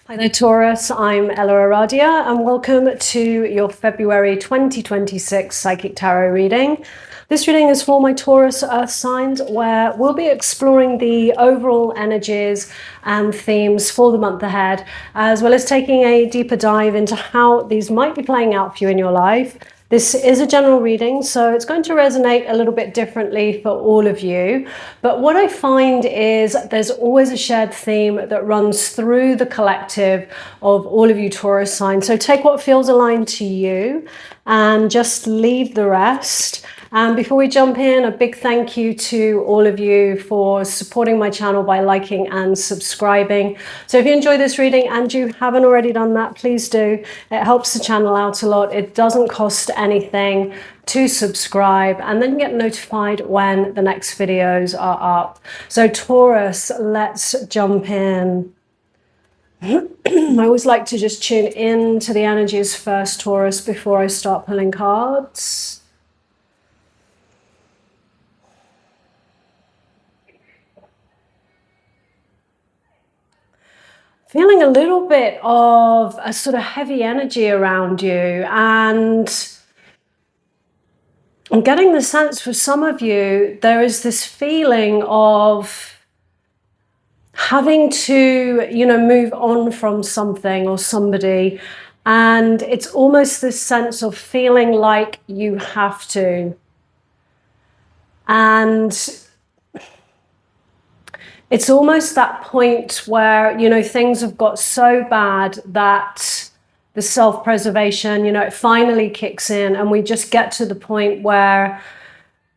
Hi there, Taurus. I'm EllaAradia, and welcome to your February 2026 Psychic Tarot reading. This reading is for my Taurus Earth signs, where we'll be exploring the overall energies and themes for the month ahead, as well as taking a deeper dive into how these might be playing out for you in your life. This is a general reading, so it's going to resonate a little bit differently for all of you. But what I find is there's always a shared theme that runs through the collective of all of you Taurus signs. So take what feels aligned to you and just leave the rest. And before we jump in, a big thank you to all of you for supporting my channel by liking and subscribing. So if you enjoy this reading and you haven't already done that, please do. It helps the channel out a lot. It doesn't cost anything to subscribe, and then you get notified when the next videos are up. So Taurus, let's jump in. I always like to just tune in to the energies first, Taurus, before I start pulling cards. Feeling a little bit of a sort of heavy energy around you, and I'm getting the sense for some of you there is this feeling of having to, move on from something or somebody, and it's almost this sense of feeling like you have to. And it's almost that point where, things have got so bad that the self-preservation, it finally kicks in, and we just get to the point where,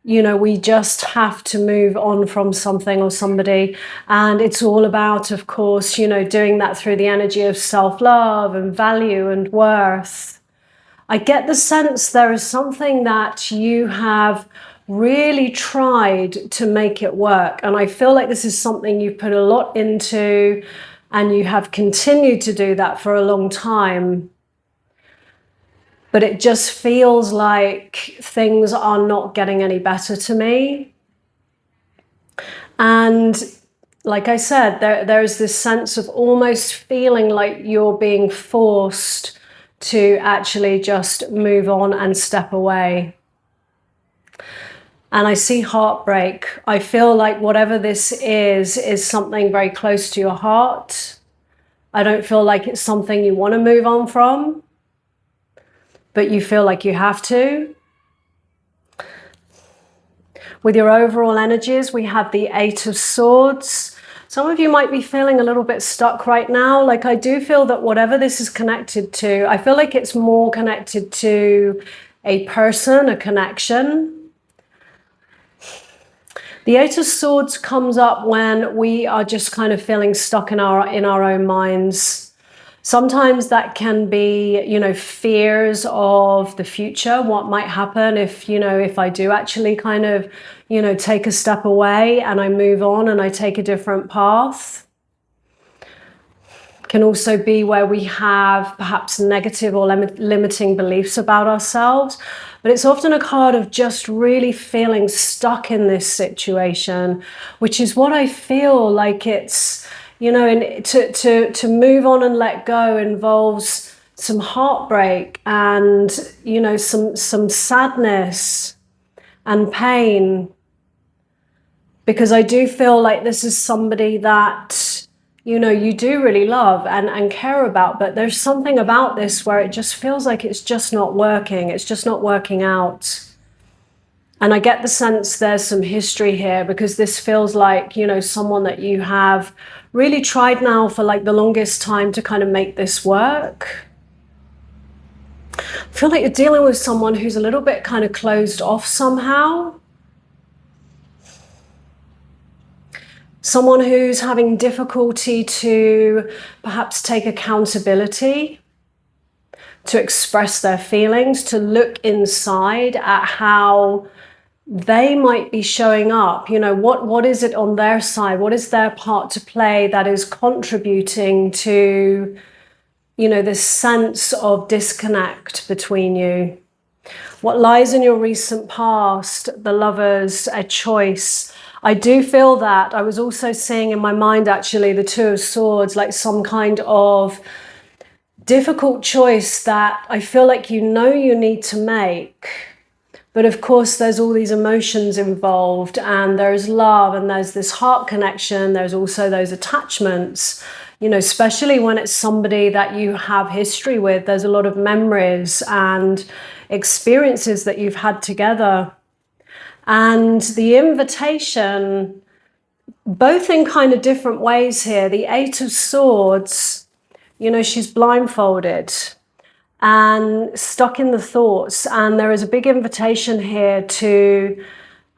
we just have to move on from something or somebody. And it's all about, of course, doing that through the energy of self-love and value and worth. I get the sense there is something that you have really tried to make it work, and I feel like this is something you've put a lot into, and you have continued to do that for a long time, but it just feels like things are not getting any better to me. And like I said, there's this sense of almost feeling like you're being forced to actually just move on and step away. And I see heartbreak. I feel like whatever this is something very close to your heart. I don't feel like it's something you want to move on from, but you feel like you have to. With your overall energies, we have the Eight of Swords. Some of you might be feeling a little bit stuck right now. Like, I do feel that whatever this is connected to, I feel like it's more connected to a person, a connection. The Eight of Swords comes up when we are just kind of feeling stuck in our own minds. Sometimes that can be, fears of the future, what might happen if I do actually kind of, take a step away and I move on and I take a different path. Can also be where we have perhaps negative or limiting beliefs about ourselves. But it's often a card of just really feeling stuck in this situation, which is what I feel like it's, and to move on and let go involves some heartbreak and, some sadness and pain. Because I do feel like this is somebody that, you do really love and care about, but there's something about this where it just feels like it's just not working. It's just not working out. And I get the sense there's some history here, because this feels like, someone that you have really tried now for like the longest time to kind of make this work. I feel like you're dealing with someone who's a little bit kind of closed off somehow. Someone who's having difficulty to perhaps take accountability, to express their feelings, to look inside at how they might be showing up. What is it on their side? What is their part to play that is contributing to, this sense of disconnect between you? What lies in your recent past, the Lovers, a choice. I do feel that. I was also seeing in my mind, actually, the Two of Swords, like some kind of difficult choice that I feel like you know you need to make. But of course, there's all these emotions involved, and there's love, and there's this heart connection. There's also those attachments, you know, especially when it's somebody that you have history with. There's a lot of memories and experiences that you've had together. And the invitation, both in kind of different ways here. The Eight of Swords, you know, she's blindfolded and stuck in the thoughts. And there is a big invitation here to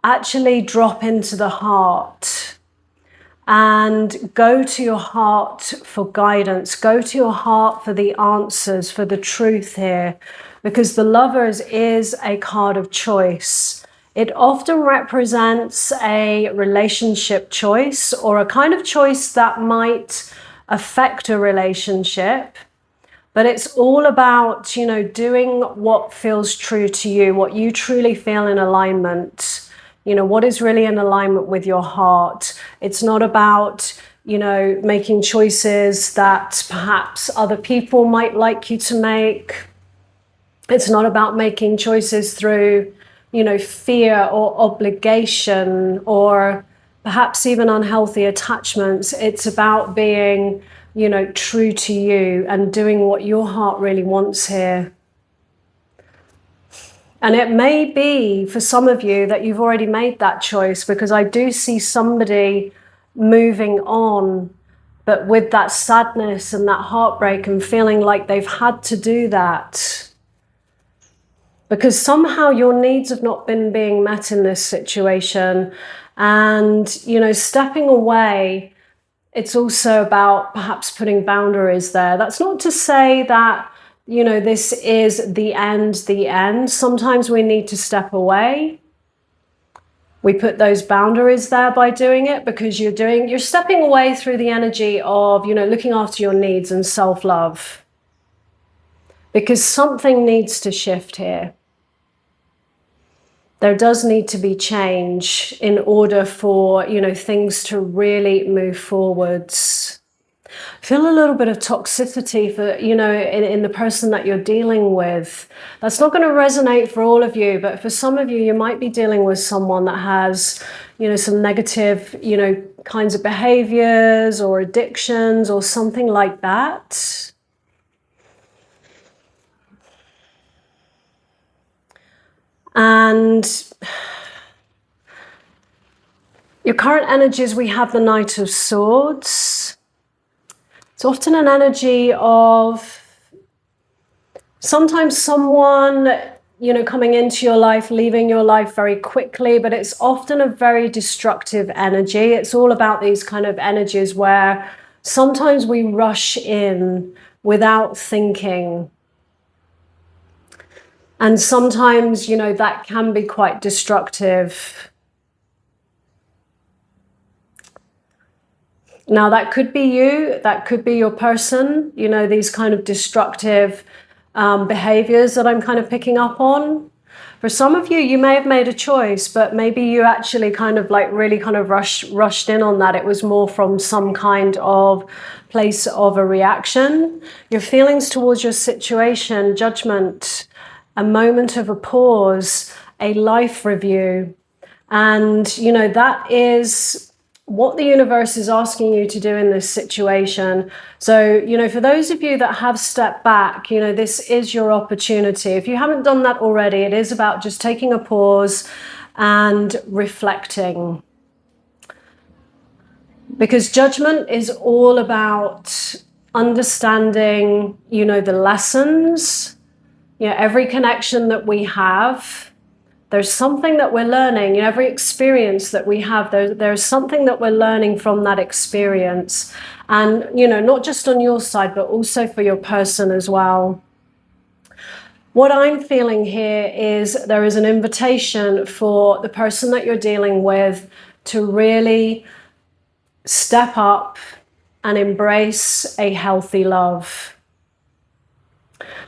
actually drop into the heart and go to your heart for guidance. Go to your heart for the answers, for the truth here. Because the Lovers is a card of choice. It often represents a relationship choice or a kind of choice that might affect a relationship. But it's all about, you know, doing what feels true to you, what you truly feel in alignment. You know, what is really in alignment with your heart. It's not about, you know, making choices that perhaps other people might like you to make. It's not about making choices through, you know, fear or obligation or perhaps even unhealthy attachments. It's about being, you know, true to you and doing what your heart really wants here. And it may be for some of you that you've already made that choice, because I do see somebody moving on, but with that sadness and that heartbreak and feeling like they've had to do that. Because somehow your needs have not been being met in this situation. And, you know, stepping away, it's also about perhaps putting boundaries there. That's not to say that, you know, this is the end. Sometimes we need to step away. We put those boundaries there by doing it, because you're stepping away through the energy of, you know, looking after your needs and self-love. Because something needs to shift here. There does need to be change in order for, you know, things to really move forwards. I feel a little bit of toxicity for, you know, in the person that you're dealing with. That's not going to resonate for all of you, but for some of you, you might be dealing with someone that has, you know, some negative, you know, kinds of behaviors or addictions or something like that. And your current energies, we have the Knight of Swords. It's often an energy of sometimes someone, you know, coming into your life, leaving your life very quickly, but it's often a very destructive energy. It's all about these kind of energies where sometimes we rush in without thinking. And sometimes, you know, that can be quite destructive. Now, that could be you, that could be your person, you know, these kind of destructive behaviors that I'm kind of picking up on. For some of you, you may have made a choice, but maybe you actually kind of like really kind of rushed in on that. It was more from some kind of place of a reaction. Your feelings towards your situation, judgment, a moment of a pause, a life review. And, you know, that is what the universe is asking you to do in this situation. So, you know, for those of you that have stepped back, you know, this is your opportunity. If you haven't done that already, it is about just taking a pause and reflecting. Because judgment is all about understanding, you know, the lessons. You know, every connection that we have, there's something that we're learning. You know, every experience that we have, there's something that we're learning from that experience. And, you know, not just on your side, but also for your person as well. What I'm feeling here is there is an invitation for the person that you're dealing with to really step up and embrace a healthy love.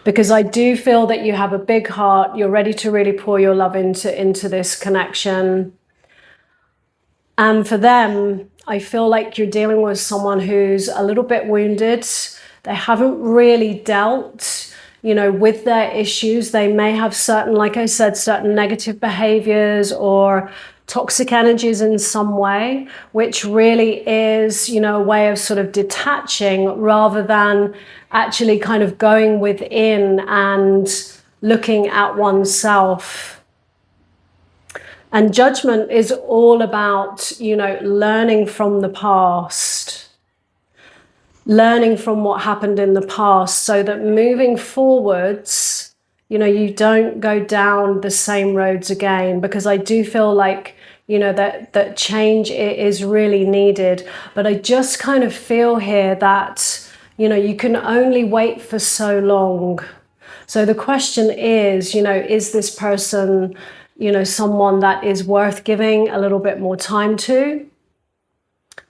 Because I do feel that you have a big heart. You're ready to really pour your love into this connection. And for them, I feel like you're dealing with someone who's a little bit wounded. They haven't really dealt, with their issues. They may have certain, like I said, certain negative behaviors or toxic energies in some way, which really is, a way of sort of detaching rather than actually kind of going within and looking at oneself. And judgment is all about, learning from the past, learning from what happened in the past so that moving forwards, you don't go down the same roads again, because I do feel like, that change is really needed. But I just kind of feel here that, you can only wait for so long. So the question is this person, someone that is worth giving a little bit more time to?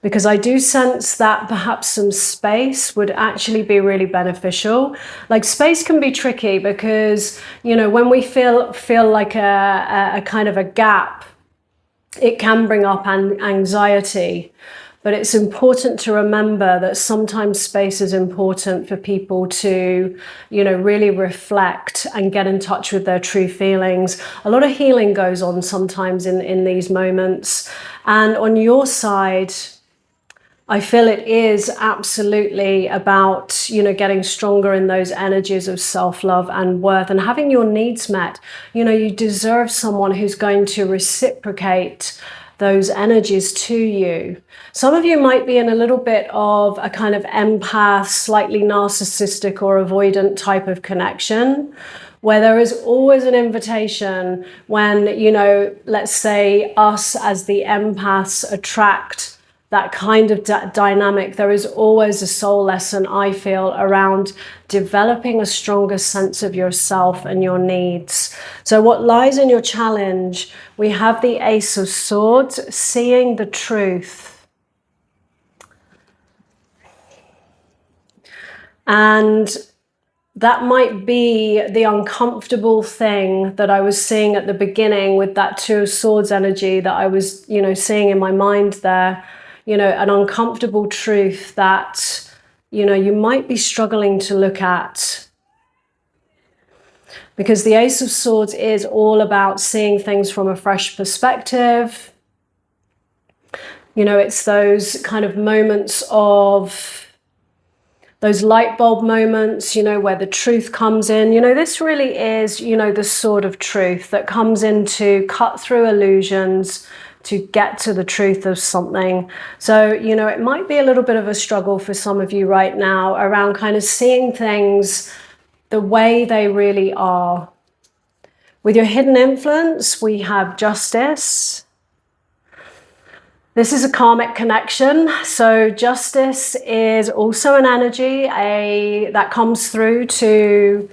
Because I do sense that perhaps some space would actually be really beneficial. Like, space can be tricky because, when we feel like a kind of a gap, it can bring up anxiety. But it's important to remember that sometimes space is important for people to, really reflect and get in touch with their true feelings. A lot of healing goes on sometimes in these moments. And on your side, I feel it is absolutely about, getting stronger in those energies of self-love and worth and having your needs met. You deserve someone who's going to reciprocate those energies to you. Some of you might be in a little bit of a kind of empath, slightly narcissistic or avoidant type of connection, where there is always an invitation when, let's say us as the empaths attract that kind of dynamic. There is always a soul lesson, I feel, around developing a stronger sense of yourself and your needs. So what lies in your challenge? We have the Ace of Swords, seeing the truth. And that might be the uncomfortable thing that I was seeing at the beginning with that Two of Swords energy that I was, seeing in my mind there. An uncomfortable truth that, you might be struggling to look at. Because the Ace of Swords is all about seeing things from a fresh perspective. It's those kind of moments of, those light bulb moments, where the truth comes in. This really is, the sword of truth that comes in to cut through illusions, to get to the truth of something. So, it might be a little bit of a struggle for some of you right now around kind of seeing things the way they really are. With your hidden influence, we have Justice. This is a karmic connection. So justice is also an energy that comes through to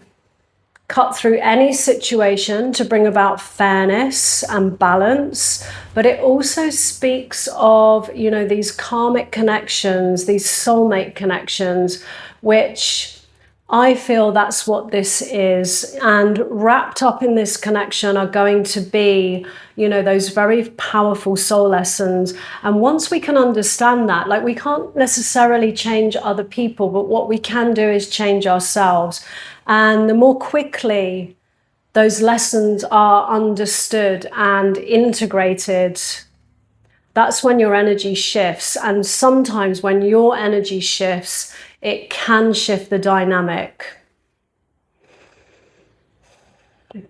cut through any situation to bring about fairness and balance. But it also speaks of, these karmic connections, these soulmate connections, which I feel that's what this is. And wrapped up in this connection are going to be, those very powerful soul lessons. And once we can understand that, like, we can't necessarily change other people, but what we can do is change ourselves. And the more quickly those lessons are understood and integrated, that's when your energy shifts. And sometimes when your energy shifts, it can shift the dynamic.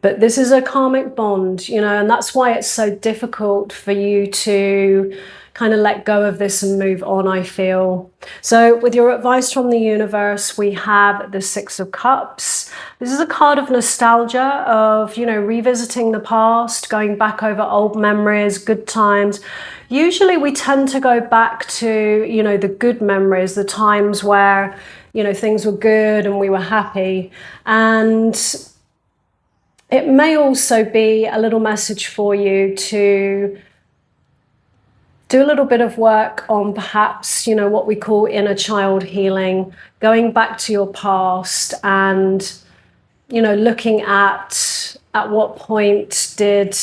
But this is a karmic bond, and that's why it's so difficult for you to kind of let go of this and move on, I feel. So with your advice from the universe, we have the Six of Cups. This is a card of nostalgia, of, revisiting the past, going back over old memories, good times. Usually we tend to go back to, the good memories, the times where, things were good and we were happy. And it may also be a little message for you to do a little bit of work on perhaps, what we call inner child healing, going back to your past and, looking at what point did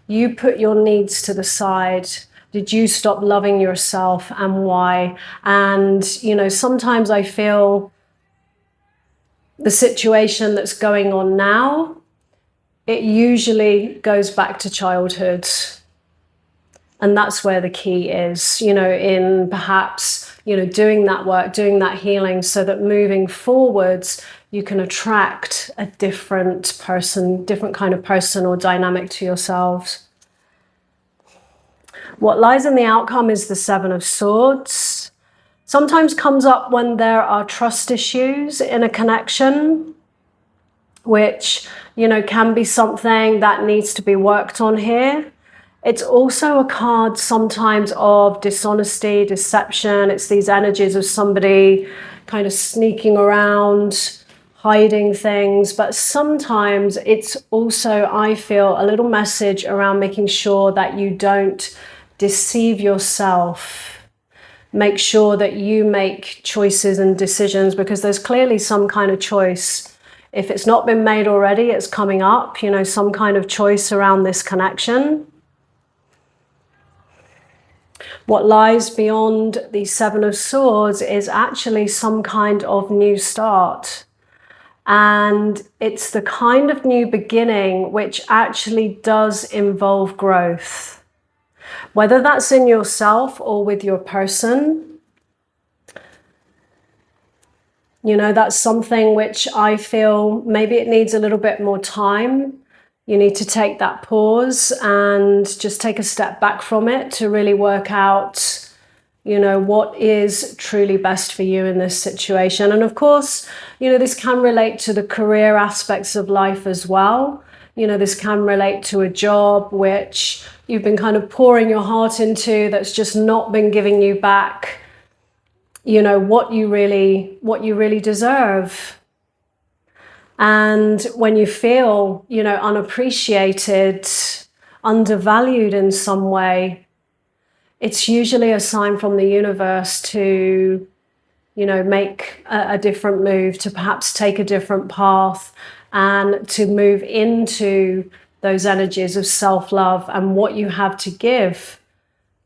you put your needs to the side, did you stop loving yourself, and why? And, you know, sometimes I feel the situation that's going on now, it usually goes back to childhood. And that's where the key is, you know, in perhaps, you know, doing that work, doing that healing, so that moving forwards, you can attract a different person, different kind of person or dynamic to yourselves. What lies in the outcome is the Seven of Swords. Sometimes comes up when there are trust issues in a connection, which, you know, can be something that needs to be worked on here. It's also a card sometimes of dishonesty, deception. It's these energies of somebody kind of sneaking around, hiding things. But sometimes it's also, I feel, a little message around making sure that you don't deceive yourself. Make sure that you make choices and decisions, because there's clearly some kind of choice. If it's not been made already, it's coming up, you know, some kind of choice around this connection. What lies beyond the Seven of Swords is actually some kind of new start. And it's the kind of new beginning which actually does involve growth. Whether that's in yourself or with your person, you know, that's something which I feel maybe it needs a little bit more time. You need to take that pause and just take a step back from it to really work out, you know, what is truly best for you in this situation. And of course, you know, this can relate to the career aspects of life as well. You know, this can relate to a job which you've been kind of pouring your heart into that's just not been giving you back, you know, what you really deserve. And when you feel, you know, unappreciated, undervalued in some way, it's usually a sign from the universe to, you know, make a different move, to perhaps take a different path, and to move into those energies of self-love and what you have to give,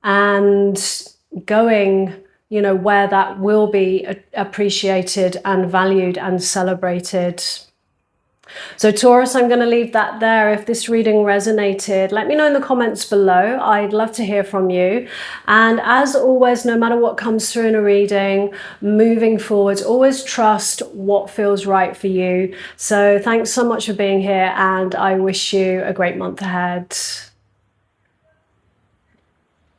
and going, you know, where that will be appreciated and valued and celebrated. So Taurus, I'm going to leave that there. If this reading resonated, let me know in the comments below. I'd love to hear from you. And as always, no matter what comes through in a reading, moving forwards, always trust what feels right for you. So thanks so much for being here, and I wish you a great month ahead.